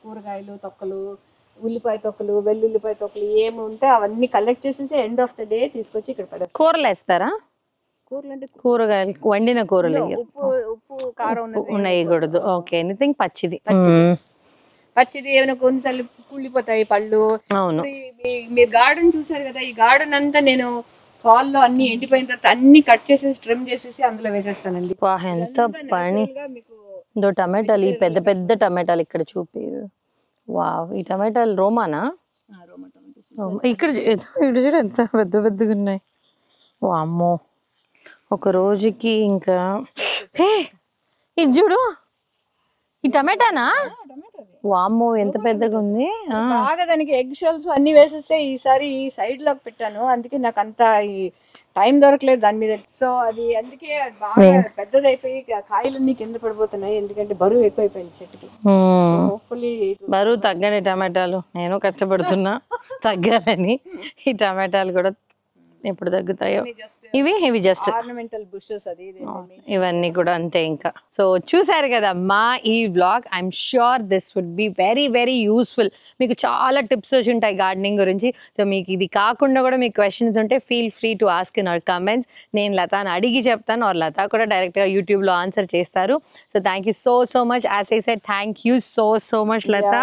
కూరగాయలు తొక్కలు, ఉల్లిపాయ తొక్కలు, వెల్లుల్లిపాయ తొక్కలు ఏమి ఉంటే అవన్నీ కలెక్ట్ చేసేసి ఎండ్ ఆఫ్ ద డే తీసుకొచ్చి ఇక్కడ పడేస్తాం. కూరలు వేస్తారా? కూరలు అంటే కూరగాయలు, వండిన కూరలు, ఉప్పు కారం వేయకూడదు. ఓకే, ఎనీథింగ్ పచ్చిది. ఏమైనా కొన్నిసార్లు కుళ్ళిపోతాయి పళ్ళు. అవును, మీరు గార్డెన్ చూసారు కదా, ఈ గార్డెన్ అంతా నేను ఫాల్ లో అన్ని ఎండిపోయిన తర్వాత అన్ని కట్ చేసేసి ట్రిమ్ చేసేసి అందులో వేసేస్తానండి. ఎంత పని. ఇదో టమాటాలు, ఈ పెద్ద పెద్ద టమాటాలు ఇక్కడ చూపి. వావ్, ఈ టమాటాలు రోమానా? ఇక్కడ చూడు ఎంత పెద్ద పెద్దగా ఉన్నాయి. వామ్మో, ఒక రోజుకి ఇంకా. ఇది చూడు, ఈ టమాటానా? వామ్మో ఎంత పెద్దగా ఉంది. బాగా దానికి ఎగ్ షెల్స్ అన్ని వేసేస్తే ఈసారి ఈ సైడ్ లోకి పెట్టాను, అందుకే నాకు అంత ఈ టైం దొరకలేదు దాని మీద. సో అది అందుకే బాగా పెద్దదైపోయి కాయలన్నీ కింద పడిపోతున్నాయి, ఎందుకంటే బరువు ఎక్కువైపోయింది చెట్టుకి. హోప్ఫుల్లీ బరువు తగ్గని టమాటాలు, నేను కష్టపడుతున్నా తగ్గాలని. ఈ టమాటాలు కూడా ఎప్పుడు తగ్గుతాయో. ఇవి జస్ట్ ఆర్నమెంటల్ బుషెస్, అది ఇవన్నీ కూడా అంతే. ఇంకా సో చూసారు కదా మా ఈ vlog. I'm sure this would be very very useful. మీకు చాలా టిప్స్ వచ్చి ఉంటాయి గార్డెనింగ్ గురించి. సో మీకు ఇది కాకుండా కూడా మీకు క్వశ్చన్స్ ఉంటే feel free to ask in our comments. నేను లతాని అడిగి చెప్తాను, ఆర్ లత కూడా డైరెక్ట్గా యూట్యూబ్లో ఆన్సర్ చేస్తారు. So thank you so much. As I said, thank you so much Latha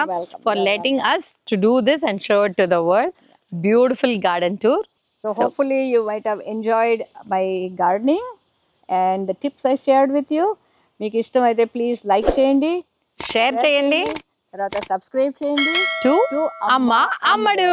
for letting us to do this and show it to the world. Beautiful garden tour. So hopefully you might have enjoyed my gardening and the tips I shared with you. మీకు ఇష్టమైతే please like చేయండి, share చేయండి, తర్వాత subscribe చేయండి to అమ్మ అమ్మడు.